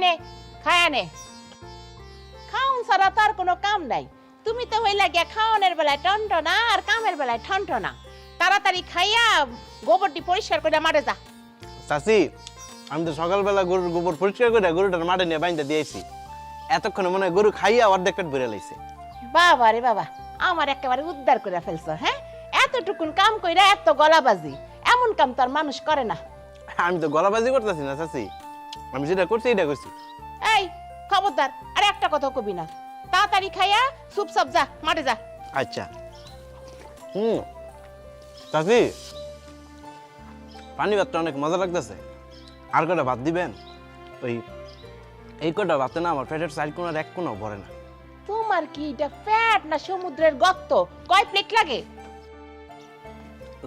নে খায়া নে। খাউন ছাড়া তার কোনো কাম নাই। তুমি তো হইলা গিয়া খাওয়ানোর বেলায় টনটনা আর কামের বেলায় ঠনটনা। তাড়াতাড়ি খাইয়া গোবরটি পরিষ্কার করে মাঠে যা। চাচি, আমি তো সকালবেলা গরুর গোবর পরিষ্কার করে গরুটার মাঠে নিয়ে বাইন্দা দিয়েছি। এতক্ষণে মনে হয় গরু খাইয়া অর্ধেক পেট ভরে লাইছে। বাবা রে বাবা, আমার একেবারে উদ্ধার করে ফেলছো। হ্যাঁ, এতটুকুন কাম কইরা এত গলাবাজি, এমন কাম তো আর মানুষ করে না। আমি তো গলাবাজি করতেছি না চাচি, আমি যেটা করছি এটা করছি। এই খবরদার, আর একটা কথা কবি না। তাড়াতাড়ি খাইয়া চুপচাপ যা, মাঠে যা। আচ্ছা। চাচি, পানি ভাতটা অনেক মজা লাগতেছে। আর কটা ভাত দিবেন? এই কটা ভাতে না আমার পেটের চার কোণার এক কোণাও ভরে না। তোমার কি এটা পেট না সমুদ্রের গর্ত? কয় প্লেট লাগে?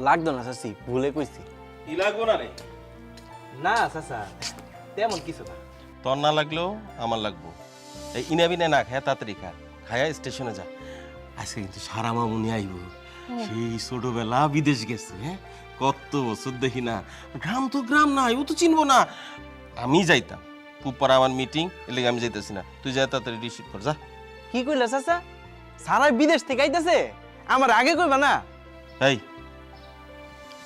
লাগতো না চাচি, ভুলে কইছি। কি লাগবো না রে? না চাচা, তেমন কিছু না। তোর না লাগলেও আমার লাগবো। এই ইনাবিনে না খায় তাড়াতাড়ি খা, খায়া স্টেশনে যা। আজকে কিন্তু সারা মামুনি আইব। সেই ছোটবেলা বিদেশ গেছে, হ্যাঁ কত বছর দেখি না। গ্রাম তো গ্রাম নাই, ও তো চিনবো না। আমি যাইতাম পুপার আমার মিটিং, এর লেগে আমি যাইতেছি না। তুই যা তাড়াতাড়ি রিসিভ কর যা। কি কইলা চাচা? সারাই বিদেশ থেকে আইতাছে? আমার আগে কইবা না? এই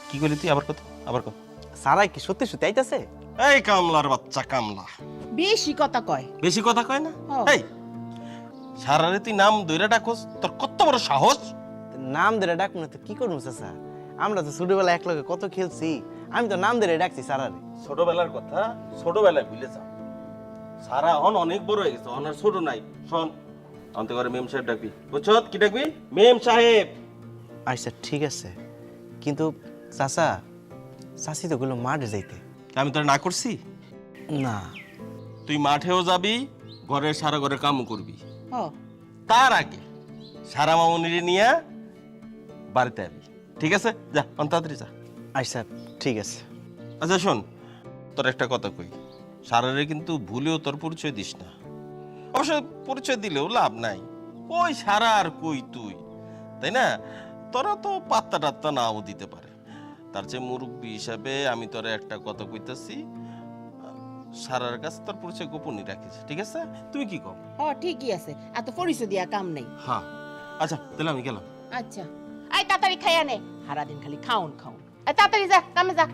কি করলি তুই? আবার কত? আবার কত? সারাই কি সত্যি সত্যি আইতাছে? এই কামলার বাচ্চা কামলা, বেশি কথা কয়। বেশি কথা কয় না? হ্যাঁ। এই সারারে তুই নাম দইরা ডাকস, তোর কত বড় সাহস! নাম ধরে ডাকবো না তো কি করবো চাচা? আমরা তো ছোটবেলা একলগে কত খেলছি, আমি তো নাম ধরে ডাকছি সারারে। ছোটবেলার কথা ছোটবেলায় ভুলে যা। সারা হন অনেক বড় হয়ে গেছে, অনার ছোট নাই। শোন, অন্তে করে মেম সাহেব ডাকবি, বুঝছ? কি ডাকবি? মেম সাহেব। আচ্ছা ঠিক আছে, কিন্তু চাচা, চাচি তো গুলো মাঠে যাইতে। আমি তোর না করছি? না। তুই মাঠেও যাবি, ঘরের সারা ঘরে কামও করবি। হ্যাঁ, তার আগে সারা মামুনিরে নিয়ে বাড়িতে আবি, ঠিক আছে? যা তাড়াতাড়ি যা। আচ্ছা ঠিক আছে। আচ্ছা শোন, তোর একটা কথা কই, সারারে কিন্তু ভুলেও তোর পরিচয় দিস না। অবশ্য পরিচয় দিলেও লাভ নাই, ওই সারা আর কই তুই, তাই না? তোরা তো পাত্তা টাত্তা নাও দিতে পারে। তার চেয়ে মুরব্বী হিসাবে আমি তোরে একটা কথা কইতাছি, সারার কাছে তোর পরিচয় গোপনই রাখিস, ঠিক আছে? তুই কি কম? হ্যাঁ ঠিকই আছে, এত পরিচয় দিয়া কাম নেই। হ্যাঁ আচ্ছা, তাহলে আমি গেলাম। আচ্ছা, আই তাড়াতাড়ি খাইয়া নে। সারাদিন খালি খাউন খাউন। আই তাড়াতাড়ি যা, কামে যা।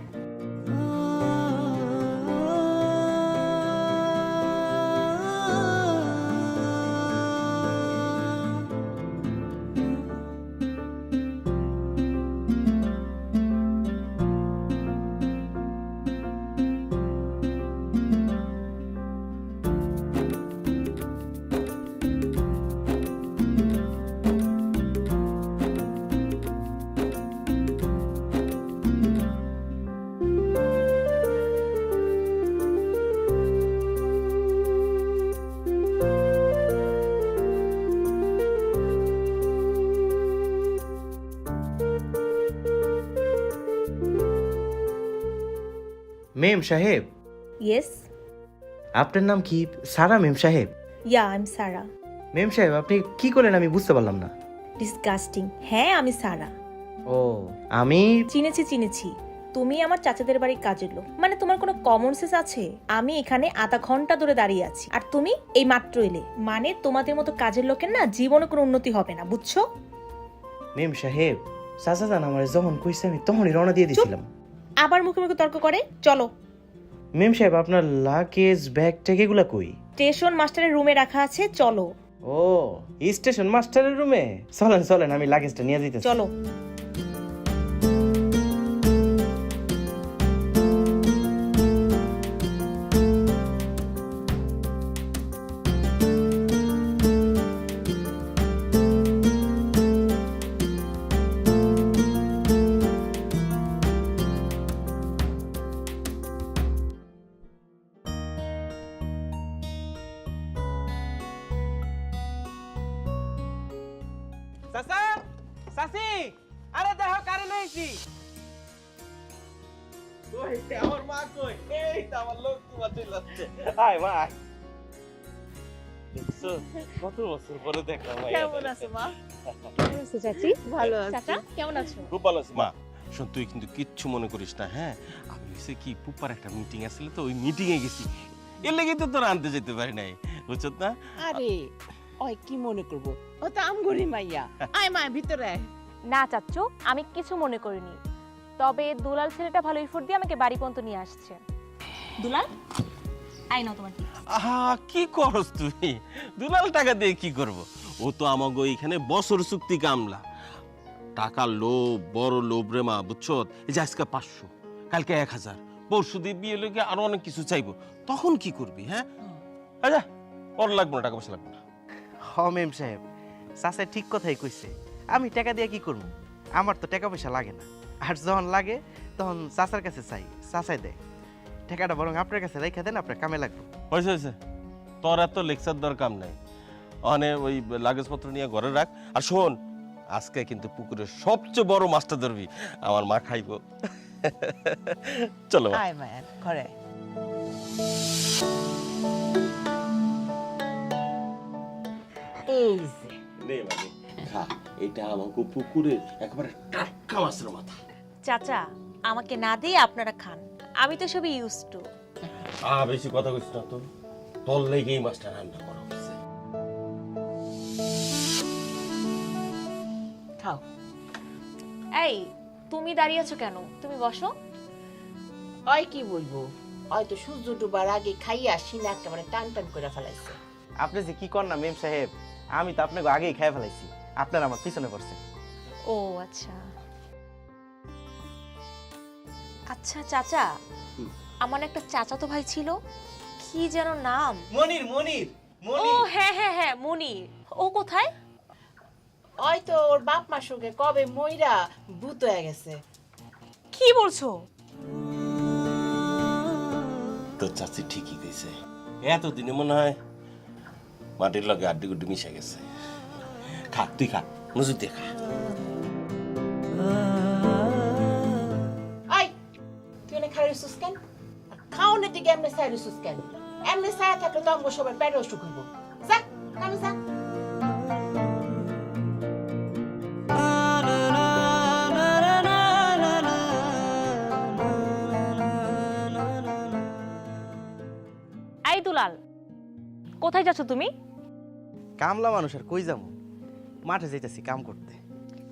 মেম সাহেব, ইয়েস, আপনার নাম কি? সারা মেম সাহেব? ইয়া আই এম সারা। মেম সাহেব, আপনি কি করলেন আমি বুঝতে পারলাম না। ডিসগাস্টিং। হ্যাঁ আমি সারা। ও, আমি চিনেছি। তুমি আমার চাচাদের বাড়ির কাজের লোক, মানে তোমার কোনো কমন সেন্স আছে? আমি এখানে আধা ঘন্টা ধরে দাঁড়িয়ে আছি আর তুমি এই মাত্র এলে, মানে তোমাদের মতো কাজের লোকের না জীবনে কোনো উন্নতি হবে না, বুঝছো? মেম সাহেব, চাচা জান আমার যখন কইছে আমি তখনই রওনা দিয়ে দিয়েছিলাম। আবার মুখে মুখে তর্ক করে, চলো। মেম সাহেব, আপনার লাগেজ ব্যাগ ট্যাগ এগুলা কই? স্টেশন মাস্টারের রুমে রাখা আছে, চলো। ও, স্টেশন মাস্টারের রুমে? চলেন আমি লাগেজটা নিয়ে দিতেছি। চলো। চাচা, চাচি, আরে দেখো কারে লইছি। ওই আমার মা কই? এই তো আমার লোক তোমার চলে যাচ্ছে। আয় মা, আয়। দেখছো কত বছর পরে দেখলাম। কেমন আছো মা? কেমন আছো চাচি? ভালো আছি। চাচা কেমন আছো? খুব ভালো আছি মা। শোন, তুই কিন্তু কিচ্ছু মনে করিস না, হ্যাঁ? আমি হচ্ছে কি পুপার একটা মিটিং আছিল তো, ওই মিটিং এ গেছি। এর লেগে তো তোরা আনতে যেতে পারি নাই, বুঝছত না? আরে ওই কি মনে করব, ও তো আমগরি মাইয়া। আয় মা ভিতরে আয়। না চাচ্চু, আমি কিছু মনে করিনি। তবে দুলাল ছেলেটা ভালো এফোর্ট দিয়ে আমাকে বাড়ি পর্যন্ত নিয়ে আসছে। দুলাল, আই নাও তোমার gift। আহা, কি করস তুই? দুলাল টাকা দিয়ে কি করব? ও তো আমাগো এখানে বছর চুক্তি কামলা। টাকার লোভ, বড় লোভ রে মা, বুঝছো? এই যে আজকে 500, কালকে 1000, পরশু দিয়ে বিয়ে লোকে আরো অনেক কিছু চাইবো, তখন কি করবি? হ্যাঁ, আচ্ছা, ওর লাগবে না, টাকা পয়সা লাগবে না। হ মেম সাহেব, চাচা ঠিক কথাই কইছে। আমি টাকা দিয়ে কি করবো? আমার তো টাকা পয়সা লাগে না। আর যখন লাগে তখন চাচার কাছে চাই, চাচাই দেয়। টাকাটা বরং আপনার কাছে রেখে দেন, আপনার কামে লাগবে। হয়েছে হয়েছে, তোর এত লেকচার দরকার নাই। ওখানে ওই লাগেজপত্র নিয়ে ঘরে রাখ। আর শোন, আজকে কিন্তু পুকুরের সবচেয়ে বড় মাছটা ধরবি, আমার মা খাইবো। চলো মা। আয় মা ঘরে। এই যে নে মানে খা, এটা আমাকে পুকুরের একেবারে টাটকা মাছের মাথা। চাচা, আমাকে না দিয়ে আপনারা খান, আমি তো সবই ইউজ টু। বেশি কথা কইছ না তো, তোর লেগে এই মাছটা রান্না করা হচ্ছে। খাও। এই, তুমি দাঁড়িয়ে আছো কেন? তুমি বসো। ওই কি বলবো, ওই তো সূর্য ডুবার আগে খাইয়া সিনা একেবারে টান টান করে ফেলাইছে। আপনি যে কি কর না মেম সাহেব, আমি তো আপনাকে আগেই খেয়ে ফেলাইছি, আপনার আমার পিছনে পড়ছেন। ও আচ্ছা আচ্ছা। চাচা, আমার একটা চাচাতো ভাই ছিল, কি যেন নাম? মনির মনির ও হ্যাঁ হ্যাঁ হ্যাঁ, মনির। ও কোথায়? ওই তো ওর বাপ মার সঙ্গে কবে মইরা ভূত হয়ে গেছে। কি বলছো? তোর চাচি ঠিকই কইছে, এতদিনে মনে হয় মাটির লগে আড্ডি গুড্ডি মিশে গেছে। খা, তুই খা, মজুদ দিয়ে খা। আই তুই এনে খাই রিসুস কেন? খাওনের দিকে এমনি সাই রিসুস কেন? এমনি সাই থাকলে তো আমগো সবার পেট অসুখ হইব। যা কামে যা। এই দুলাল, কোথায় যাচ্ছ তুমি? কামলা মানুষ আর কই যাবো, মাঠে যাইতেছি কাম করতে।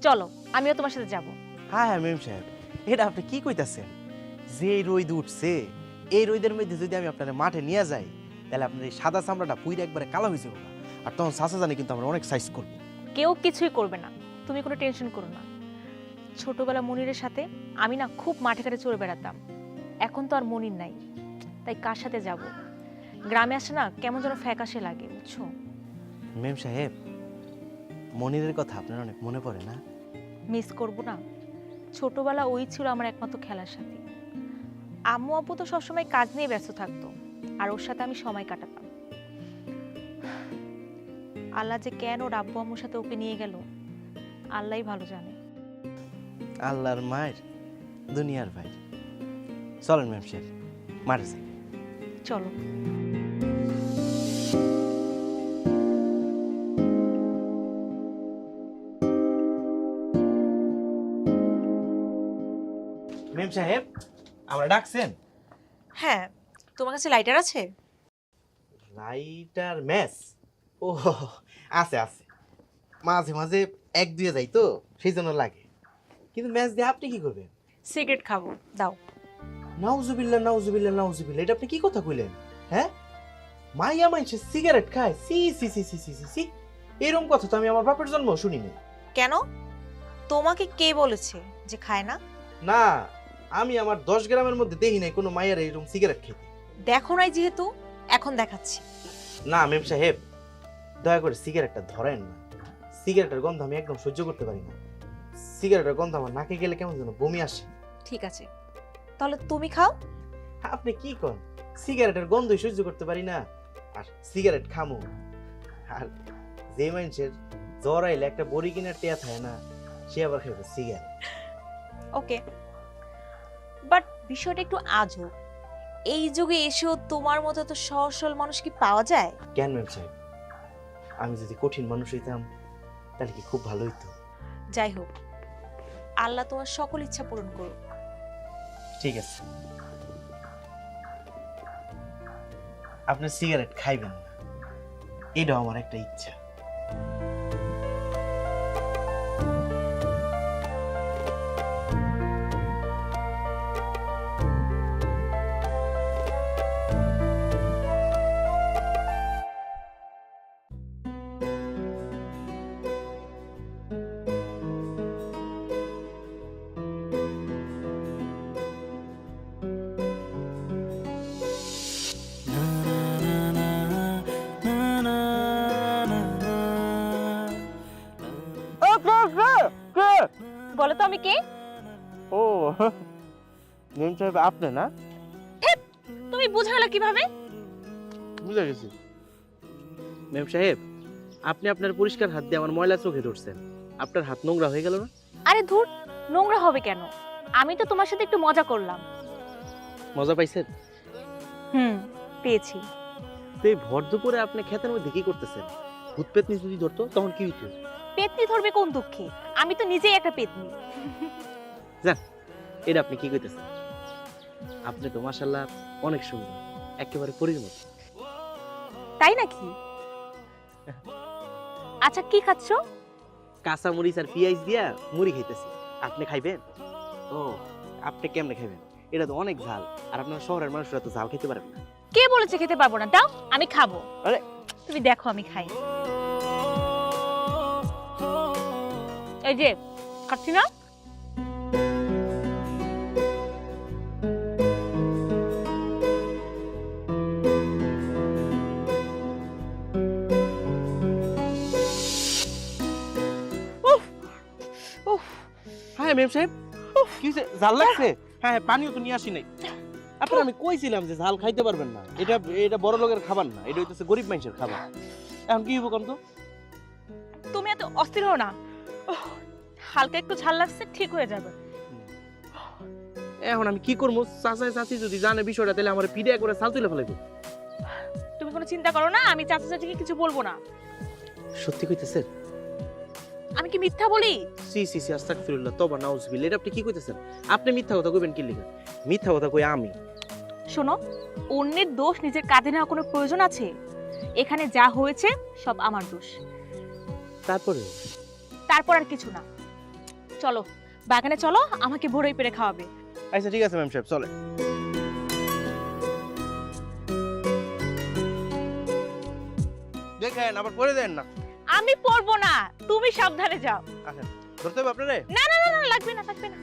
চলো, আমিও তোমার সাথে যাব। হ্যাঁ হ্যাঁ মেম সাহেব, এটা আপনি কি কইতাছেন? যে রোদ উঠছে, এই রোদের মধ্যে যদি আমি আপনার মাঠে নিয়ে যাই, তাহলে আপনার এই সাদা চামড়াটা পুইরে একবারে কালো হয়ে যাবে। আর তখন চাচা জানি কিন্তু আমরা অনেক সাইজ করবো। কেউ কিছুই করবে না, তুমি কোনো টেনশন করো না। ছোটবেলা মনিরের সাথে আমি না খুব মাঠে ঘাটে চড়ে বেড়াতাম। এখন তো আর মনির নাই, তাই কার সাথে যাব? গ্রামে আসে না কেমন যেন ফ্যাকাশে লাগে, বুঝছো? মেম সাহেব, মনিরের কথা আপনার অনেক মনে পড়ে না? মিস করব না? ছোটবেলা ওই ছিল আমার একমাত্র খেলার সাথী। আম্মু আব্বু তো সবসময় কাজ নিয়ে ব্যস্ত থাকতো, আর ওর সাথে আমি সময় কাটাতাম। আল্লাহ যে কেন ওর আব্বু আম্মুর সাথে ওকে নিয়ে গেল, আল্লাহই ভালো জানে। আল্লাহর মায়ের দুনিয়ার ভাই। চলেন মেম সাহেব, মাঠে যাই। চলো। মেম সাহেব, আমরা ডাকছেন? হ্যাঁ, তোমার কাছে লাইটার আছে? Lighter match? ও আছে আছে, মাঝে মাঝে এক দুয়ে যাই তো সেই জন্য লাগে। কিন্তু ম্যাচ দিয়ে আপনি কি করবেন? সিগারেট খাবো, দাও। নাউজুবিল্লাহ নাউজুবিল্লাহ নাউজুবিল্লাহ, এটা আপনি কি কথা কইলেন? হ্যাঁ, মাইয়া মাইছে সিগারেট খায়? সি সি সি সি সি সি সি, এরকম কথা তো আমি আমার বাপের জন্ম শুনিনি। কেন? তোমাকে কে বলেছে যে খায় না? না, আমি আমার 10 গ্রামের মধ্যে দেখি নাই কোনো মাইয়ার এরকম সিগারেট খেতে। দেখো নাই যেহেতু এখন দেখাচ্ছি। না মেম সাহেব, দয়া করে সিগারেটটা ধরেন না। সিগারেটের গন্ধ আমি একদম সহ্য করতে পারি না। সিগারেটের গন্ধ আমার নাকে গেলে কেমন যেন বমি আসে। ঠিক আছে, তাহলে তুমি খাও। আপনি কি কন? সিগারেটের গন্ধই সহ্য করতে পারি না, আর সিগারেট খামু? আর যে মানুষের জ্বর আইলে একটা বড়ি কিনার টেয়া থাকে না, সে আবার খাবে সিগারেট। ওকে, বাট বিষয়টা একটু আজব। এই যুগে এসেও তোমার মতো তো সহজ সরল মানুষ কি পাওয়া যায়? কেন ম্যাম সাহেব, আমি যদি কঠিন মানুষ হইতাম তাহলে কি খুব ভালো হইতো? যাই হোক, আল্লাহ তোমার সকল ইচ্ছা পূরণ করুক। ঠিক আছে। আপনি সিগারেট খাইবেন না, এটাও আমার একটা ইচ্ছা। বলো তো আমি কে? ও মেম সাহেব, আপনি না? তুমি বুঝালে কিভাবে? বুঝে গেছি। মেম সাহেব, আপনি আপনার পরিষ্কার হাত দিয়ে আমার ময়লা চোখে ধরছেন, আপনার হাত নোংরা হয়ে গেল না? আরে ধুর, নোংরা হবে কেন? আমি তো তোমার সাথে একটু মজা করলাম। মজা পাইছেন? পেয়েছি। তো এই ভর দুপুরে আপনি ক্ষেতের মধ্যে কি করতেছেন? ভূত পেতনি যদি ধরতো তখন কি হইতো? পেতনি ধরবে কোন দুঃখে? আমি তো নিজেই একটা পেতনি। এটা আপনি কি কইতেছেন? আপনি তো মাশাআল্লাহ অনেক সুন্দর, একেবারে পরীর মতো। তাই নাকি? আচ্ছা, কি খাচ্ছ? কাঁচা মরিচ আর পেঁয়াজ দিয়া মুড়ি খাইতেছি। আপনি খাইবেন? ও, আপনি কেমনে খাইবেন? এটা তো অনেক ঝাল, আর আপনার শহরের মানুষরা তো ঝাল খেতে পারেন না। কে বলেছে খেতে পারবো না? দাও, আমি খাবো। আরে! তুমি দেখো আমি খাই। এই যে খাচ্ছি না। হ্যাঁ মেম সাহেব, কি হইছে? ঝাল লাগছে? হ্যাঁ, পানিও তো নিয়ে আসি নাই। আপনার আমি কইছিলাম যে ঝাল খাইতে পারবেন না, এটা বড় লোকের খাবার না, এটা হইতেছে গরিব মানুষের খাবার। এখন কি হইব কোন তো? তুমি এত অস্থির হও না। হালকা একটু ঝাল লাগছে, ঠিক হয়ে যাবে। এখন আমি কি করবো? চাচা চাচি যদি জানে বিষয়টা, তাহলে আমার পিড়ে করে ছাল তুলে ফেলাইব। তুমি কোনো চিন্তা করো না, আমি চাচা চাচিকে কিছু বলবো না। সত্যি কইতেছেন? আমি কি মিথ্যা বলি? সি সি সি, আস্তাগফিরুল্লাহ, তওবা নাউজুবিল্লাহ। এটা আপনি কি কইতেছেন? আপনি মিথ্যা কথা কইবেন কি লিগা? মিথ্যা কথা কই আমি? শোনো, অন্যের দোষ নিজের কাঁধে নেওয়ার কোনো প্রয়োজন আছে? এখানে যা হয়েছে সব আমার দোষ। তারপরে তারপর আর কিছু না। চলো বাগানে চলো, আমাকে ভোরই পেরে খাওয়াবে। আচ্ছা ঠিক আছে ম্যাম সাহেব, চলে। দেখেন আবার পরে দেন না। আমি পড়বো না, তুমি সাবধানে যাও। আচ্ছা, ধরতে হবে আপনারে? না না না না, লাগবে না, লাগবে না।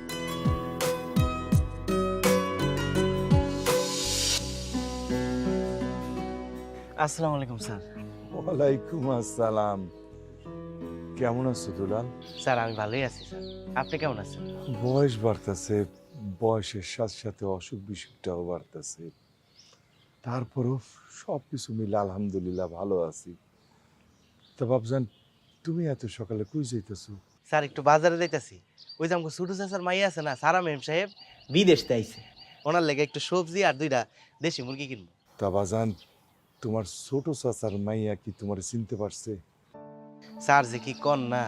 আসসালামু আলাইকুম স্যার। ওয়ালাইকুম আসসালাম। কেমন আছো দুলাল? স্যার আমি ভালোই আছি স্যার, আপনি কেমন আছেন? বয়স বাড়তেছে, বয়সের সাথে সাথে অসুখ বিসুখটাও বাড়তেছে, তারপরও সবকিছু মিলে আলহামদুলিল্লাহ ভালো আছি। তা বাবজান, তুমি এত সকালে কই যাইতেছো? স্যার একটু বাজারে যাইতাছি। ওই যে আমাকে ছোটো চাচার মাইয়া আছে না, সারা ম্যাম সাহেব, বিদেশ থেকে আইছে, ওনার লেগে একটু সবজি আর 2টা দেশি মুরগি কিনবো। তা বাজান, তোমার ছোট চাচার মাইয়া কি তোমার চিনতে পারছে? স্যার যে কি কন না,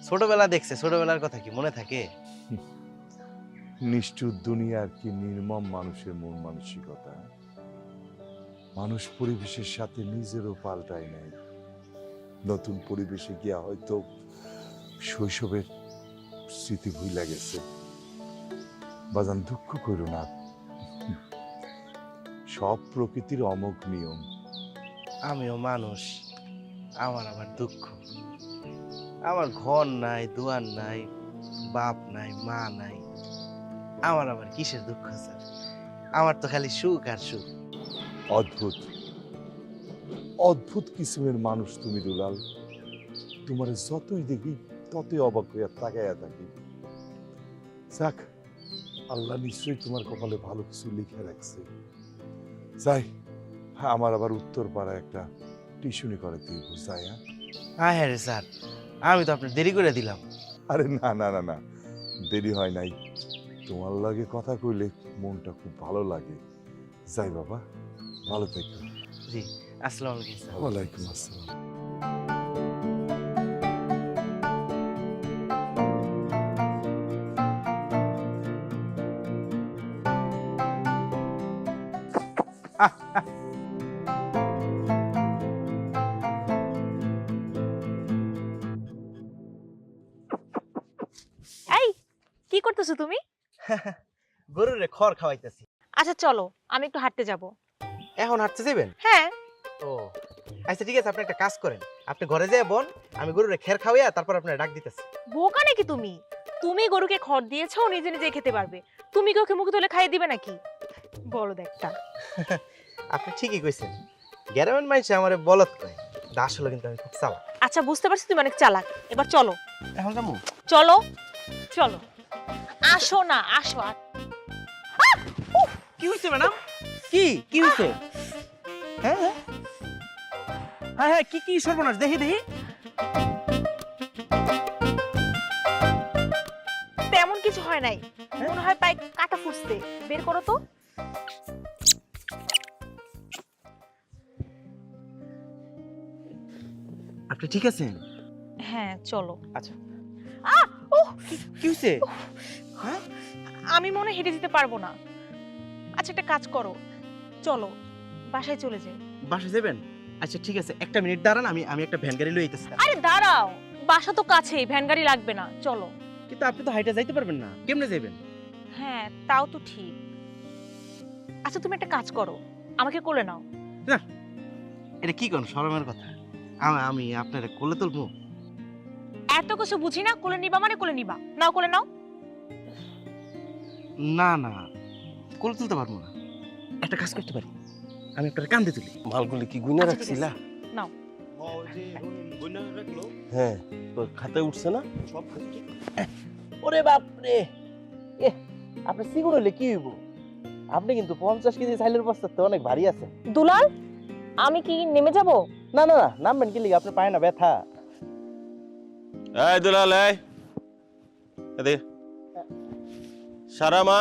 ছোটবেলা দেখছে, ছোটবেলার কথা কি মনে থাকে? নিষ্ঠুর দুনিয়ার কি নির্মম মানুষের মন মানসিকতা। মানুষ পরিবেশের সাথে নিজেরও পাল্টায় নেয়। নতুন পরিবেশে গিয়া হয়তো শৈশবের স্মৃতি ভুইলা গেছে। বাজান, দুঃখ করো না, সব প্রকৃতির অমোঘ নিয়ম। আমিও মানুষ, আমার আবার দুঃখ। আমার ঘর নাই, দুয়ার নাই, বাপ নাই, মা নাই, আমার আবার কিসের দুঃখ স্যার? আমার তো খালি সুখ আর সুখ। অদ্ভুত অদ্ভুত কিসিমের মানুষ তুমি দুলাল। তোমার যতই দেখি ততই অবাক হইয়া তাকাইয়া থাকি। যাক, আল্লাহ নিশ্চয়ই তোমার কপালে ভালো কিছু লিখে রাখছে। যাই, আমার আবার উত্তর পাড়ায় একটা টিউশনি করে তুই বুঝাই। হ্যাঁ রে স্যার, আমি তো আপনার দেরি করে দিলাম। আরে না না না না, দেরি হয় নাই। তোমার লাগে কথা কইলে মনটা খুব ভালো লাগে। যাই বাবা, ভালো থেকো। জি, আসসালামু আলাইকুম স্যার। ওয়ালাইকুম আসসালাম। করতেছো তুমি? গরুরে খড় খাওয়াইতেছি। আচ্ছা চলো, আমি একটু হাঁটতে যাব। এখন হাঁটতে যাবেন? হ্যাঁ। ও আচ্ছা ঠিক আছে, আপনি একটা কাজ করেন, আপনি ঘরে যেয়ে বোন, আমি গরুরে খের খাওয়াইয়া তারপর আপনার ডাক দিতেছি। বোকা নাকি তুমি? তুমি গরুকে খড় দিয়েছো, নিজে নিজে খেতে পারবে। তুমি কি ওকে মুখে তুলে খাইয়ে দিবে নাকি? বলো দেখটা। আপনি ঠিকই কইছেন, গ্রামের মানুষ আমারে বলত কয়, আসলে কিন্তু আমি খুব চালাক। আচ্ছা বুঝতে পারছি তুমি অনেক চালাক। এবার চলো। এখন যাবো? চলো চলো, আসো না, আসো। কি হইছে ম্যাডাম? কি কি হইছে? হ্যাঁ হ্যাঁ হ্যাঁ হ্যাঁ, কি কি সর্বনাশ, দেখি দেখি। তেমন কিছু হয় নাই, মনে হয় পায়ে কাটা ফুটছে। বের করো তো। আপনি ঠিক আছেন? হ্যাঁ চলো। আচ্ছা আহ! উহ! কি হইছে? হ্যাঁ আমি মনে হয় হেঁটে যেতে পারবো না। আচ্ছা একটা কাজ করো, চলো বাসায় চলে যাই। বাসা যাবেন? আচ্ছা ঠিক আছে, একটা মিনিট দাঁড়ান, আমি একটা ভ্যান গাড়ি লই আইতেছি। আরে দাঁড়াও, বাসা তো কাছেই, ভ্যান গাড়ি লাগবে না, চলো। কিন্তু আপনি তো হাইটা যাইতে পারবেন না, কেমনে যাবেন? হ্যাঁ তাও তো ঠিক। আচ্ছা তুমি একটা কাজ করো, আমাকে কোলে নাও। এটা কি কোন শরমের কথা? আমি আপনারে কোলে তুলবো? এত কিছু বুঝি না, কোলে নিবা মানে কোলে নিবা। নাও কোলে নাও। না না, কোলে তুলতে পারবো না। একটা কাজ করতে পারি, আমি আপনার কান্দে তুলি। মালগুলি কি গুইনা আচ্ছা, ঠিক রাখছিলা? আছে। নাও। হ্যাঁ, তো খাতে উঠছে না? ওরে বাপ রে, আপনি সিগুন হলে কি হইব? আপনি কিন্তু 50 কেজি চাইলের বস্তাতে অনেক ভারী আছেন। দুলাল, আমি কি নেমে যাব? না না না, নামবেন কি লিগে? আপনি পায় না ব্যথা। এই দুলাল, এই এদিকে। সারা মা,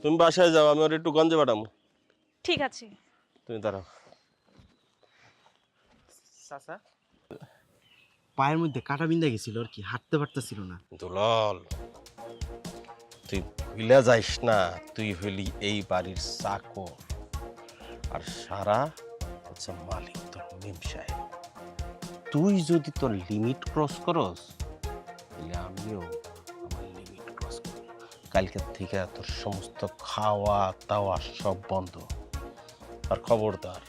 তুমি বাসায় যাও, আমি ওর একটু গঞ্জে পাঠাবো। ঠিক আছে। তুমি দাঁড়াও। চাচা, পায়ের মধ্যে কাটা বিন্ধা গেছিল আর কি, হাঁটতে পারতেছিল না। দুলাল, তুই ভুলে যাইস না, তুই হইলি এই বাড়ির চাকর, আর সারা হচ্ছে মালিক, তোর মেম সাহেব। তুই যদি তোর লিমিট ক্রস করস, তাহলে আমিও আমার লিমিট ক্রস করব। কালকে থেকে তোর সমস্ত খাওয়া দাওয়া সব বন্ধ। আর খবরদার,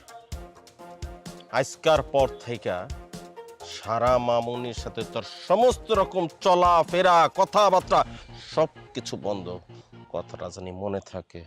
আজকার পর থেকে সারা মামুনির সাথে তোর সমস্ত রকম চলাফেরা কথাবার্তা সব কিছু বন্ধ। কথাটা জানি মনে থাকে।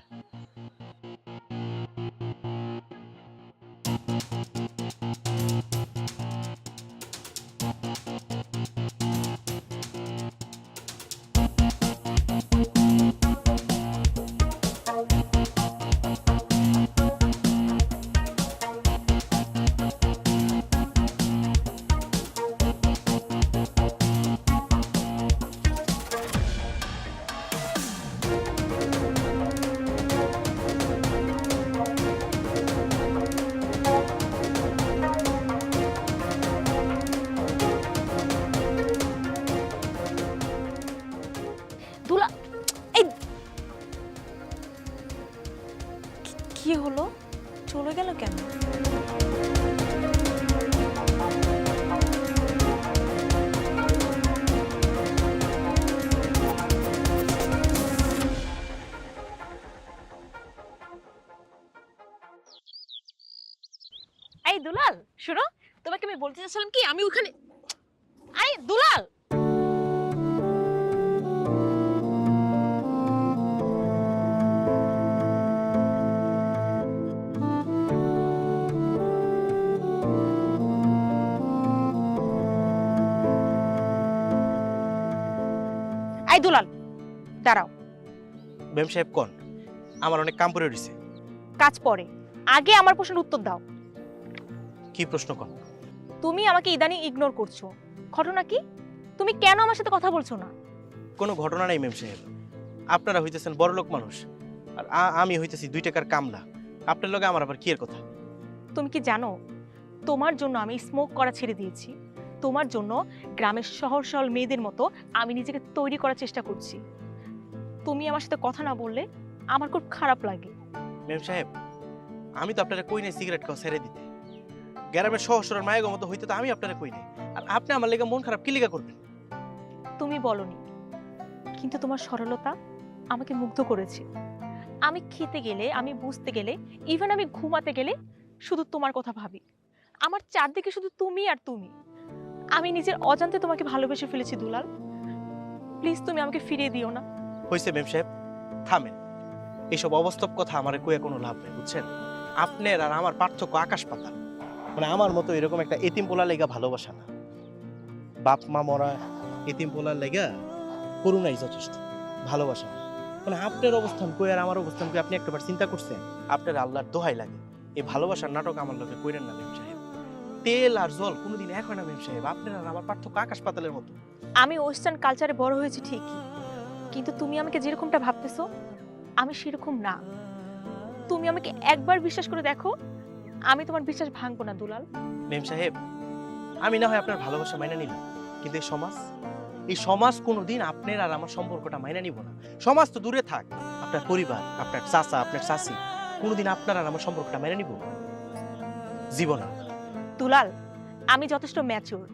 দুলা, এই কি হলো? চলে গেল কেন? এই দুলাল, শোনো, তোমাকে আমি বলতে চাচ্ছিলাম কি, আমি ওখানে। আরে দুলাল, এই দুলাল দাঁড়াও। মেম সাহেব কোন? আমার অনেক কাম পড়ে রইছে। কাজ পড়ে, আগে আমার প্রশ্নের উত্তর দাও। কি প্রশ্ন কোন? তুমি আমাকে ইদানিং ইগনোর করছো, ঘটনা কি? তুমি কেন আমার সাথে কথা বলছো না? কোনো ঘটনা নাই মেম সাহেব, আপনারা হইতেছেন বড়লোক মানুষ, আর আমি হইতেছি 2 টাকার কামলা। আপনার লগে আমার আবার কি এর কথা? তুমি কি জানো, তোমার জন্য আমি স্মোক করা ছেড়ে দিয়েছি। তোমার জন্য গ্রামের শহর সরল মেয়েদের মতো আমি নিজেকে তৈরি করার চেষ্টা করছি। তুমি আমার সাথে কথা না বললে আমার খুব খারাপ লাগে। মেম সাহেব, আমি তো আপনারা কই নাই সিগারেট খাওয়া ছেড়ে দিতে। গ্রামের শহর সরল মায়ের মতো হইতে তো আমি আপনারা কই নাই, আর আপনি আমার লেগে মন খারাপ কি লেগে করবেন? তুমি বলনি, কিন্তু তোমার সরলতা আমাকে মুগ্ধ করেছে। আমি খেতে গেলে, আমি বুঝতে গেলে, ইভেন আমি ঘুমাতে গেলে শুধু তোমার কথা ভাবি। আমার চারদিকে শুধু তুমি আর তুমি। আমি নিজের অজান্তে তোমাকে ভালোবেসে ফেলেছি দুলাল। প্লিজ তুমি আমাকে ফিরিয়ে দিও না। হয়েছে মেম সাহেব, থামেন। এইসব অবাস্তব কথা আমার কয়ে কোনো লাভ নেই, বুঝছেন? আপনার আর আমার পার্থক্য আকাশ পাতাল। মানে আমার মতো এরকম একটা এতিম পোলা লেগা ভালোবাসা না, বাপ মা মরা এতিম পোলার লেগা করুণাই যথেষ্ট, ভালোবাসা না। মানে আপনার অবস্থান কই আর আমার অবস্থান কই আপনি একটাবার চিন্তা করছেন? আপনার আল্লাহর দোহাই লাগে, এই ভালোবাসার নাটক আমার লোকে কইরেন না মেম সাহেব। তেল আর জল কোনোদিন এক হয় না মেম সাহেব। আপনার আর আমার পার্থক্য আকাশ পাতালের মতো। আমি ওয়েস্টার্ন কালচারে বড় হয়েছি ঠিকই, কিন্তু তুমি আমাকে যেরকমটা ভাবতেছো আমি সেরকম না। তুমি আমাকে একবার বিশ্বাস করে দেখো, আমি তোমার বিশ্বাস ভাঙবো না দুলাল। মেম সাহেব, আমি না হয় আপনার ভালোবাসা মাইনা নিলাম, কিন্তু এই সমাজ কোনোদিন আপনার আর আমার সম্পর্কটা মাইনা নিব না। সমাজ তো দূরে থাক, আপনার পরিবার, আপনার চাচা, আপনার চাচি কোনোদিন আপনার আর আমার সম্পর্কটা মাইনা নিব জীবনে। দুলাল, আমি যথেষ্ট ম্যাচিউর,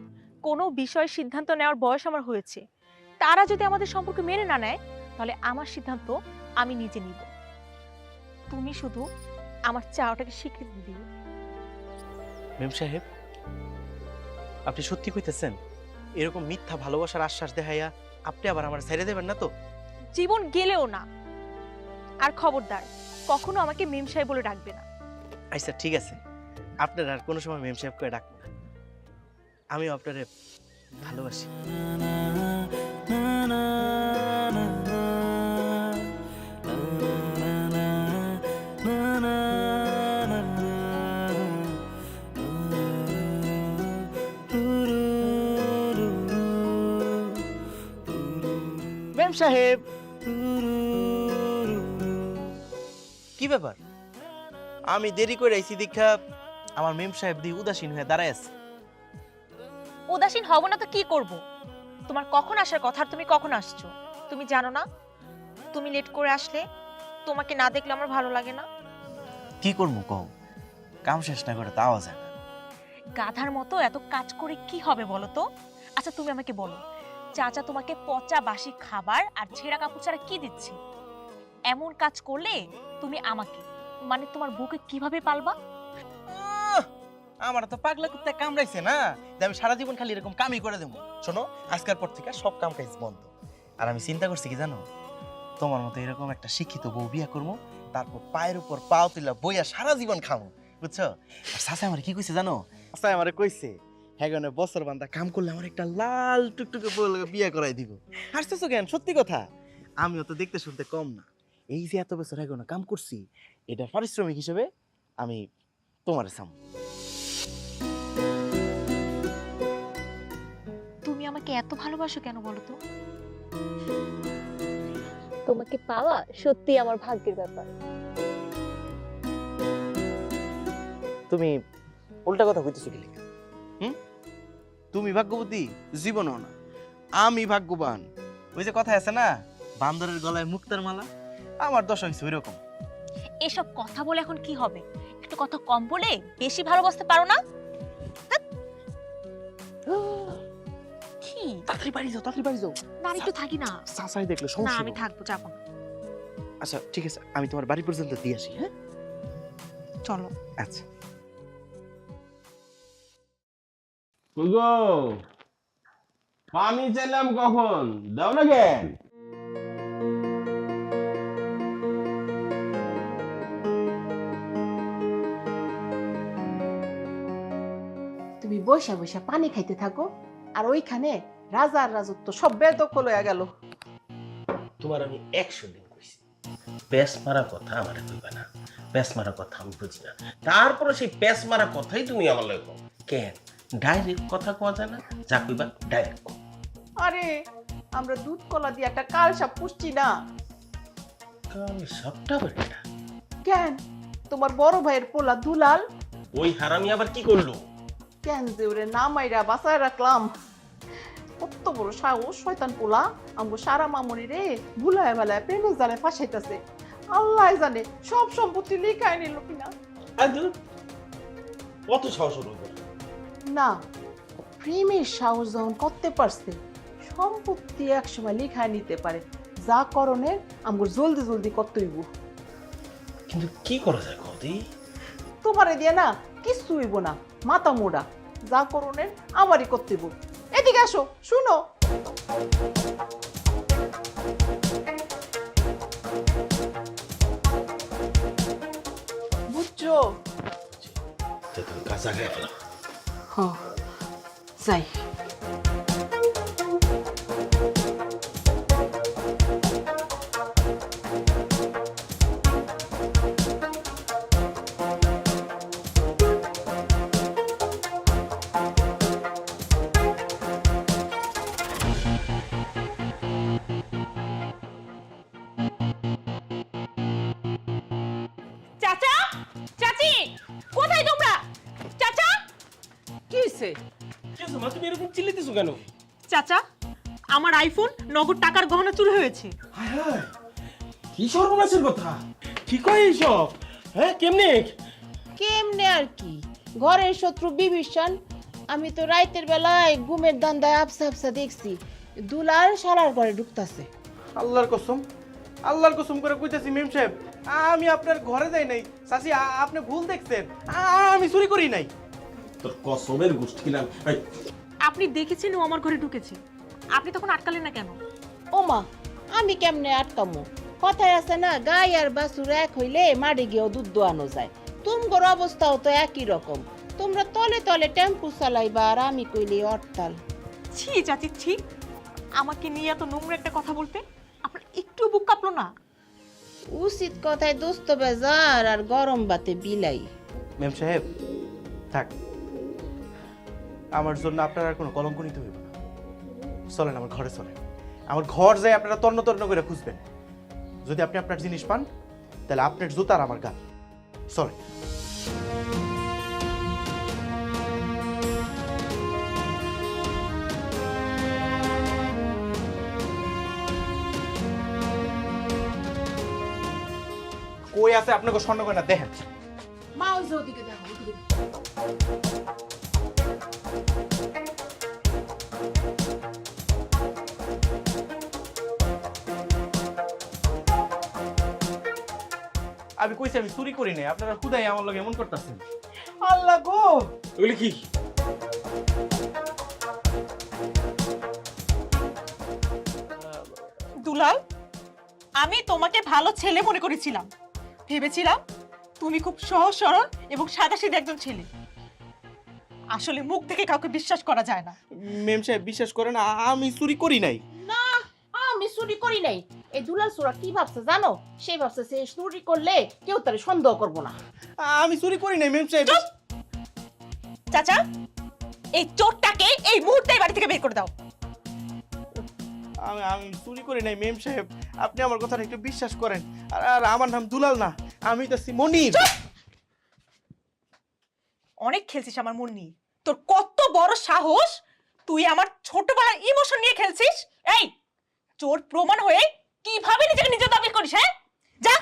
কোনো বিষয়ে সিদ্ধান্ত নেওয়ার বয়স আমার হয়েছে। তারা যদি আমাদের সম্পর্ক মেনে না নেয় তাহলে আমার সিদ্ধান্ত আমি নিজে নিব। তুমি শুধু আমার চাওয়াটাকে স্বীকৃতি দিও। মেম সাহেব, আপনি সত্যি কইতেছেন? এরকম মিথ্যা ভালোবাসার আশ্বাস দেখাইয়া আপনি আবার আমার ছেড়ে দেবেন না তো? জীবন গেলেও না। আর খবরদার, কখনো আমাকে মেম সাহেব বলে ডাকবে না। আচ্ছা ঠিক আছে, আপনার আর কোনো সময় মেম সাহেব করে ডাকবো না। আমিও আপনারে ভালোবাসি। মেম সাহেব, কি ব্যাপার? আমি দেরি করে আইছি দেখা আমার মেম সাহেব দিয়ে উদাসীন হয়ে দাঁড়ায় আছে। উদাসীন হব না তো কি করব? তোমার কখন আসার কথা আর তুমি কখন আসছো তুমি জানো না? তুমি লেট করে আসলে তোমাকে না দেখলে আমার ভালো লাগে না। কি করবো কও, কাম শেষ না করে তাও যায় না। গাধার মতো এত কাজ করে কি হবে বলো তো? আচ্ছা তুমি আমাকে বলো, চাচা তোমাকে পচা বাসি খাবার আর ছেঁড়া কাপড় ছাড়া কি দিচ্ছে? এমন কাজ করলে তুমি আমাকে, মানে তোমার বউকে কিভাবে পালবা? আমার তো পাগলা কুত্তা কামড়াইছে না যে আমি সারা জীবন খালি এরকম কামই করে দেবো। শোনো, আজকের পর থেকে সব কাম কাজ বন্ধ। আর আমি চিন্তা করছি কি জানো, তোমার মতো এরকম একটা শিক্ষিত বউ বিয়া করবো, তারপর পায়ের উপর পাও তুলা বইয়া সারা জীবন খামো, বুঝছো? আর চাচা আমার কি কইছে জানো? চাচা আমারে কইছে হ্যাঁ বছর বান্ধা কাম করলে আমার একটা লাল টুকটুকে বউ বিয়া করাই দিব। হাসতেছো কেন? সত্যি কথা, আমিও তো দেখতে শুনতে কম না। এই যে এত বছর হ্যাঁ কাম করছি, এটা পারিশ্রমিক হিসেবে আমি তোমারে চাম। তুমি আমাকে এত ভালোবাসো কেন বলো তো? তোমাকে পাওয়া সত্যি আমার ভাগ্যের ব্যাপার। তুমি উল্টা কথা কইতেছো কি লিখা? তুমি ভাগ্যবতী? জীবনও না, আমি ভাগ্যবান। ওই যে কথা আছে না, বান্দরের গলায় মুক্তার মালা, আমার দশা হইছে ওইরকম। এসব কথা বলে এখন কি হবে? একটু কথা কম বলে বেশি ভালোবাসতে পারো না? কি তাড়াতাড়ি বাড়ি যাও, তাড়াতাড়ি বাড়ি যাও। না আমি একটু থাকি না। চাচাই দেখলে না সমস্যা। আমি থাকবো, যাবো না। আচ্ছা ঠিক আছে, আমি তোমার বাড়ি পর্যন্ত দিয়ে আসি। হ্যাঁ চলো। আচ্ছা। গো পানি চাইলাম কখন, দাও না কেন? তুমি বসে বসে পানি খাইতে থাকো, আর ওইখানে রাজার রাজত্ব সব বেদখল হয়ে গেল। তোমার আমি 100 দিন কইছি প্যাস মারা কথা আমারে কইবা না, প্যাস মারা কথা আমি বুঝি না। তারপরে সেই প্যাস মারা কথাই তুমি আমার লগে কও কেন? ডাইরেক্ট কথা কোয়া যায় না? যা কইবা ডাইরেক্ট কও। আরে আমরা দুধ কলা দিয়ে একটা কাল সাপ পুষছি না কাল সবটা বেটা কেন? তোমার বড় ভাইয়ের পোলা দুলাল, ওই হারামি আবার কি করলো? কেন যে ওরে না মাইরা বাঁচায় রাখলাম। কত বড় সাহস, শয়তান পোলা আমগো সারা মামুনি রে ভুলায় ভালায় প্রেমের জালে ফাঁসাইতেছে। আল্লাহ জানে সব সম্পত্তি লিখায় নিল কিনা। কত সাহস হলো? না, প্রেমের সাহস যখন করতে পারছে, সম্পত্তি একসময় লিখায় নিতে পারে, যা করণের আমগো জলদি জলদি করতে হইব। কিন্তু কি করা যায় কদি? তোমারে দিয়ে না কিচ্ছু হইব না, মাথা মোড়া, যা করণের আমারই করতে হইব। এদিকে আসো, শুনো। বুঝছো? তুমি কাঁচা খেয়ে ফেলো। হ্যাঁ, যাই। চাচা, চাচি, কোথায় তোমরা? চাচা, কি হয়েছে? মা তুমি এরকম চিল্লাইতেছো কেন? চাচা, আমার আইফোন নগদ টাকার গহনা চুরি হয়েছে। হায় হায়, কি সর্বনাশের কথা! কি কয় এইসব? হ্যাঁ, কেমনে? কেমনে আর কি, ঘরের শত্রু বিভীষণ। আমি তো রাতের বেলায় ঘুমের দান্দায় আবসা আবসা দেখছি দুলাল সারার ঘরে ঢুকতাছে। আল্লাহর কসম করে কইতাছি মেম সাহেব, আমি আপনার ঘরে যাই নাই। চাচি, আপনি ভুল দেখছেন, আমি চুরি করি নাই। তোর কসমের গোষ্ঠী নাম। আপনি দেখেছেন ও আমার ঘরে ঢুকেছে, আপনি তখন আটকালেন না কেন? ওমা, আমি কেমনে আটকামো? কথায় আছে না, গাই আর বাছুর এক হইলে মাঠে গিয়েও দুধ দোয়ানো যায়। তুমগোর অবস্থাও তো একই রকম। তোমরা তলে তলে টেম্পু চালাইবা আর আমি কইলে হরতাল। ছি চাচি, ছি! আমাকে নিয়ে এত নোংরা একটা কথা বলতে আপনার একটু বুক কাঁপলো না? উচিত কথায় দোস্ত বেজার আর গরম বাতে বিলাই। মেম সাহেব, থাক, আমার জন্য আপনার আর কোনো কলঙ্ক নিতে হইব না। চলেন আমার ঘরে, চলেন আমার ঘর যাই, আপনারা তন্ন তন্ন করে খুঁজবেন। যদি আপনি আপনার জিনিস পান, তাহলে আপনার জুতার আমার গাল। চলেন। কই আছে আপনাকে স্বর্ণ গয়না? দেখেন। মা, ওই যে ওদিকে দেখো, ওদিকে দেখো। আমি কইছি আমি চুরি করি নাই, আপনারা খুদাই আমার লগে এমন করতেছেন। আল্লাহ গো, ওগুলি কি? দুলাল, আমি তোমাকে ভালো ছেলে মনে করেছিলাম। ভেবেছিলাম তুমি খুব সহজ সরল এবং সাদাসিধে একজন ছেলে। আসলে মুখ থেকে কাউকে বিশ্বাস করা যায় না। মেম সাহেব বিশ্বাস করেন, আমি চুরি করি নাই। না, আমি চুরি করি নাই। এই দুলাল চোরা কি ভাবছে জানো? সে ভাবছে সে চুরি করলে কেউ তারে সন্দেহ করবো না। আমি চুরি করি নাই মেম সাহেব। চাচা, এই চোরটাকে এই মুহূর্তেই বাড়ি থেকে বের করে দাও। আমি চুরি করি নাই মেম সাহেব, আপনি আমার কথাটা একটু বিশ্বাস করেন। আর আমার নাম দুলাল না, আমি তো মনির। অনেক খেলছিস আমার মন নিয়ে। তোর কত বড় সাহস, তুই আমার ছোটবেলার ইমোশন নিয়ে খেলছিস? এই চোর প্রমাণ হয়ে কিভাবে নিজেকে নিজে দাবি করিস? হ্যাঁ, যা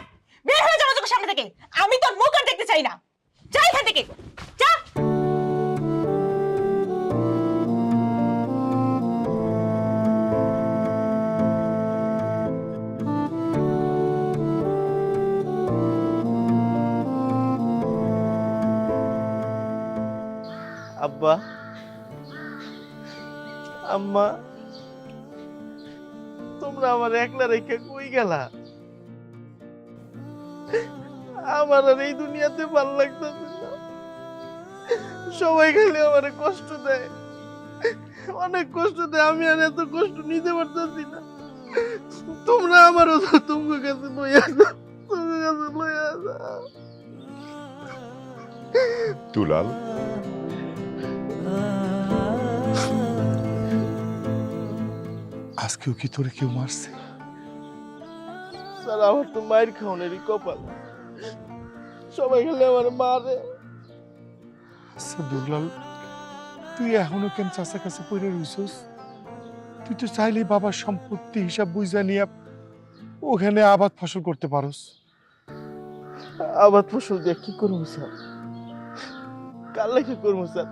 বের হয়ে যা তোর সামনে থেকে। আমি তোর মুখ আর দেখতে চাই না। যা এখান থেকে, যা। আব্বা, আম্মা, তোমরা আমার একলা রেখে কই গেলা? আমার আর এই দুনিয়াতে ভালো লাগতেছে না। সবাই খালি আমার কষ্ট দেয়, অনেক কষ্ট দেয়। আমি আর এত কষ্ট নিতে পারতেছি না। তোমরা আমারও তোমার কাছে লইয়া যাও, তোমার কাছে লইয়া যাও। দুলাল, আজকেও কি তোরে কেউ মারছে? স্যার, আমার তো মায়ের খাওয়ানোরই কপাল। সবাই খালি আমার মারে। আচ্ছা দুলাল, তুই এখনো কেন চাচা কাছে পড়ে রইছস? তুই তো চাইলে বাবার সম্পত্তি হিসাব বুঝা নিয়ে ওখানে আবাদ ফসল করতে পারস। আবাদ ফসল দিয়ে কি করবো স্যার? কার লেখা করবো স্যার?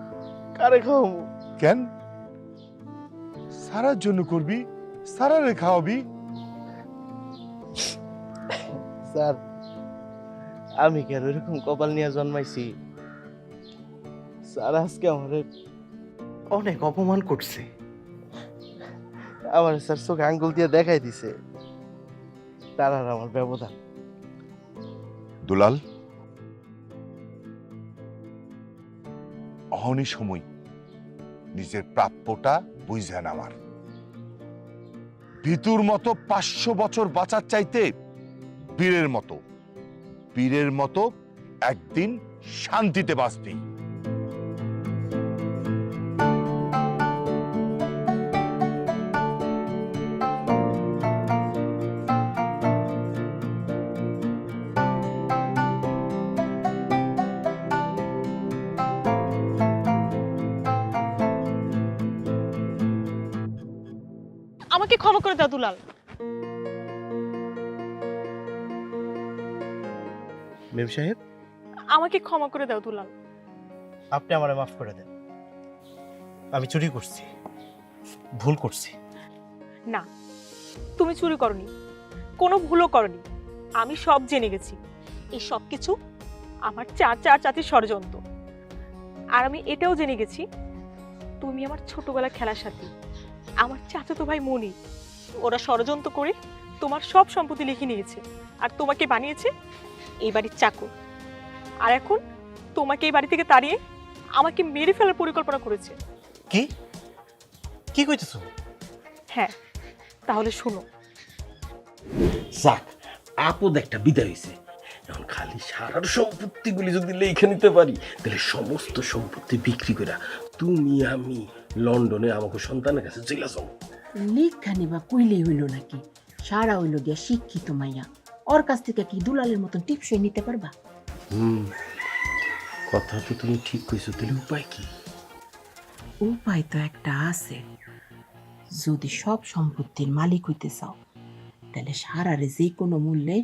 কারে খাওয়াবো? কেন সারার জন্য করবি, সারারে খাওয়াবি। স্যার আমি কেন এরকম কপাল নিয়ে জন্মাইছি? স্যার আজকে আমাদের অনেক অপমান করছে। আমার স্যার চোখে আঙ্গুল দিয়ে দেখাই দিছে তার আর আমার ব্যবধান। দুলাল, অহনি সময় নিজের প্রাপ্যটা বুঝেন। আমার ভিতুর মতো 500 বছর বাঁচার চাইতে বীরের মতো একদিন শান্তিতে বাঁচবি। আমাকে ক্ষমা করে দাও দুলাল। মেম সাহেব, আমাকে ক্ষমা করে দাও দুলাল। আপনি আমারে মাফ করে দেন। আমি চুরি করছি, ভুল করছি। না, তুমি চুরি করনি, কোনো ভুলও করনি। আমি সব জেনে গেছি। এই সব কিছু আমার চাচির ষড়যন্ত্র। আর আমি এটাও জেনে গেছি তুমি আমার ছোটবেলার খেলার সাথী, আমার চাচাতো ভাই মনি। ওরা ষড়যন্ত্র করে তোমার সব সম্পত্তি লিখে নিয়েছে আর তোমাকে বানিয়েছে এই বাড়ির চাকর। আর এখন তোমাকে এই বাড়ি থেকে তাড়িয়ে আমাকে মেরে ফেলার পরিকল্পনা করেছে। কি কি কইতেছো? হ্যাঁ, তাহলে শুনো। যাক, আপদ একটা বিদায় হয়েছে। এখন খালি সারার সম্পত্তিগুলি যদি লেখে নিতে পারি, তাহলে সমস্ত সম্পত্তি বিক্রি করে তুমি আমি লন্ডনে আমাকে সন্তানের কাছে চলে যাবো। লিখানি বা কইলেই হইল নাকি? সারা হইল গিয়া শিক্ষিত মাইয়া, ওর কাছ থেকে কি দুলালের মতন টিপসই নিতে পারবা? কথা তো তুমি ঠিক কইছো, তাহলে উপায় কি? উপায় তো একটা আছে। যদি সব সম্পত্তির মালিক হইতে চাও, তাহলে সারারে যে কোনো মূল্যে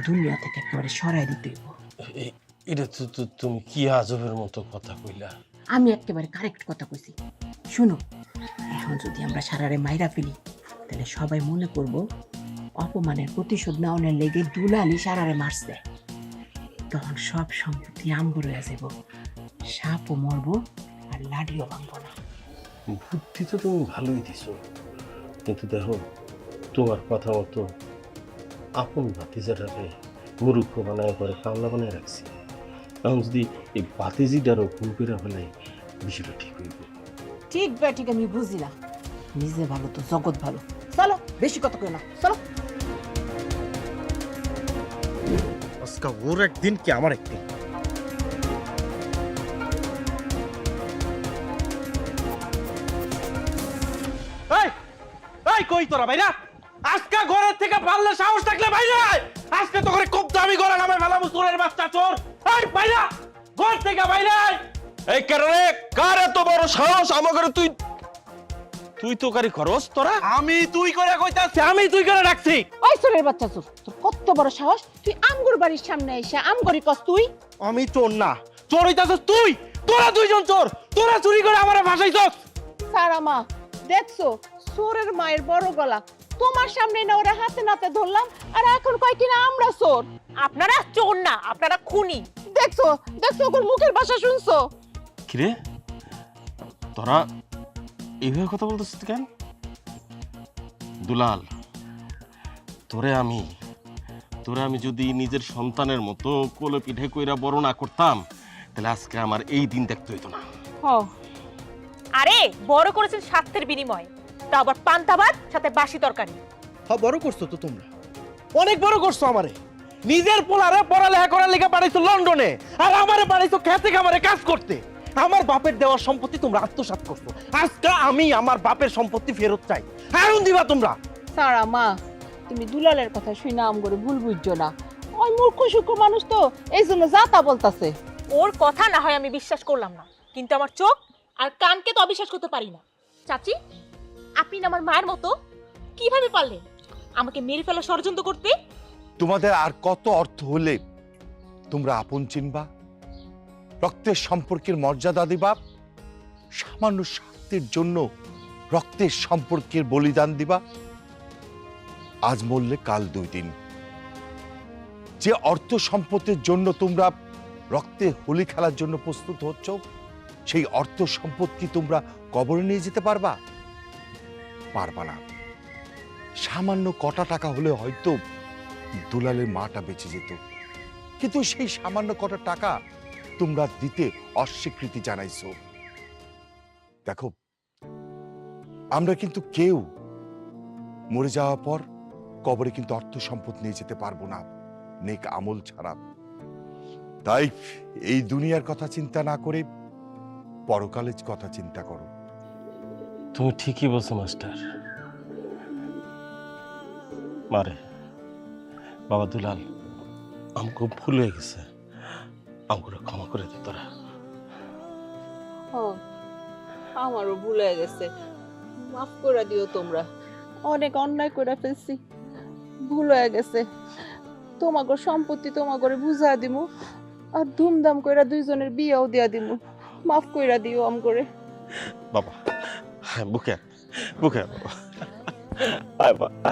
দুনিয়া থেকে একেবারে সরাই দিতে হইব। এটা তো তুমি কি আজবের মতো কথা কইলা। আমি একেবারে কারেক্ট কথা কইছি। শুনো, এখন যদি আমরা সারারে মাইরা ফেলি, তাহলে সবাই মনে করব অপমানের প্রতিশোধ নেওয়ার লেগে দুলালি সারারে মারছে। তখন সব সম্পত্তি আমগো রয়ে যাব, সাপও মরবো আর লাডিও ভাঙবো না। বুদ্ধি তো তুমি ভালোই দিছো, কিন্তু দেখো তোমার কথা মতো আপন ভাতিজাটাকে মুরুক্ষ বানায় পরে কামলা বানায় রাখছি। এখন যদি এই ভাতিজিটারও ভুল করে ফেলে, বিষয়টা ঠিক হইব। ঠিক বে ঠিক, আমি বুঝি না। নিজে ভালো তো জগৎ ভালো। চলো, বেশি কথা কই না, চলো। আজকে ওর একদিন কি আমার একদিন। এই কই তোরা ভাইরা? আজকে ঘরের থেকে পারলে সাহস থাকলে বাইরে আয়। আজকে তো করে খুব দামি ঘরে নামে ফেলাবো চোরের বাচ্চা চোর। এই বাইরা, ঘর থেকে বাইরে আয়। এই কারণে কার এত বড় সাহস আমাকে তুই তো কারি খরচ তোরা? আমি তুই করে কইতাছি, আমি তুই করে রাখছি। ওই চোরের বাচ্চা চোর, তোর কত বড় সাহস! তুই আমগুর বাড়ির সামনে এসে আমগরি কস তুই? আমি চোর না, চোর হইতাছস তুই। তোরা দুইজন চোর, তোরা চুরি করে আমারে ফাঁসাইছস। সারা মা, দেখছো চোরের মায়ের বড় গলা। তোমার সামনে না ওরা হাতে নাতে ধরলাম, আর এখন কয় কিনা আমরা চোর। আপনারা চোর না, আপনারা খুনি। দেখছো দেখছো ওর মুখের ভাষা শুনছো? কিরে তোরা এইভাবে কথা বলতেছিস কেন? দুলাল, তোরে আমি যদি নিজের সন্তানের মতো কোলে পিঠে কইরা বড় না করতাম, তাহলে আজকে আমার এই দিন দেখতে হইতো না। আরে বড় করেছেন স্বার্থের বিনিময়ে, তা আবার পান্তা ভাত সাথে বাসি তরকারি। হ্যাঁ, বড় করছো তো তোমরা। অনেক বড় করছো আমারে। নিজের পোলারে পড়ালেখা করার লেগে পাঠাইছো লন্ডনে, আর আমারে পাঠাইছো খেতে খামারে কাজ করতে। আমার বাপের দেওয়ার সম্পত্তি তোমরা আত্মসাৎ করছো। আজকে আমি আমার বাপের সম্পত্তি ফেরত চাই। আরুন দিবা তোমরা। সারা মা, তুমি দুলালের কথা শুনে আমগরে ভুল বুঝছো না। ওই মূর্খ সূক্ষ্ম মানুষ তো, এই জন্য যা তা বলতাছে। ওর কথা না হয় আমি বিশ্বাস করলাম না, কিন্তু আমার চোখ আর কানকে তো অবিশ্বাস করতে পারি না। চাচি, আপনি না আমার মায়ের মতো, কিভাবে পারলেন আমাকে মেরে ফেলা ষড়যন্ত্র করতে? তোমাদের আর কত অর্থ হলে তোমরা আপন চিনবা, রক্তের সম্পর্কের মর্যাদা দিবা? সামান্য স্বার্থের জন্য রক্তের সম্পর্কের বলিদান দিবা। আজ মরলে কাল 2 দিন। যে অর্থ সম্পদের জন্য তোমরা রক্তে হোলি খেলার জন্য প্রস্তুত হচ্ছ, সেই অর্থ সম্পদ কি তোমরা কবরে নিয়ে যেতে পারবা? পারবা না। সামান্য কটা টাকা হলে হয়তো দুলালের মাটা বেঁচে যেত, কিন্তু সেই সামান্য কটা টাকা তোমরা দিতে অস্বীকৃতি জানাইছো। দেখো, আমরা কিন্তু কেউ মরে যাওয়ার পর কবরে কিন্তু অর্থ সম্পদ নিয়ে যেতে পারবো না, নেক আমল ছাড়া। তাই এই দুনিয়ার কথা চিন্তা না করে পরকালের কথা চিন্তা করো। তুমি ঠিকই বলছো মাস্টার। মারে বাবা দুলাল, আমাকে ভুল হয়ে গেছে, আমাকে ক্ষমা করে দে তোরা। আমারও ভুল হয়ে গেছে, মাফ করে দিও তোমরা। অনেক অন্যায় করে ফেলছি, ভুল হয়ে গেছে। তোমাগো সম্পত্তি তোমাগরে বুঝা দিমু, আর ধুমধাম কইরা 2 জনের বিয়েও দিয়া দিমু। মাফ কইরা দিও আমগরে। বাবা বুকে বুকে বাবা, আয় বাবা।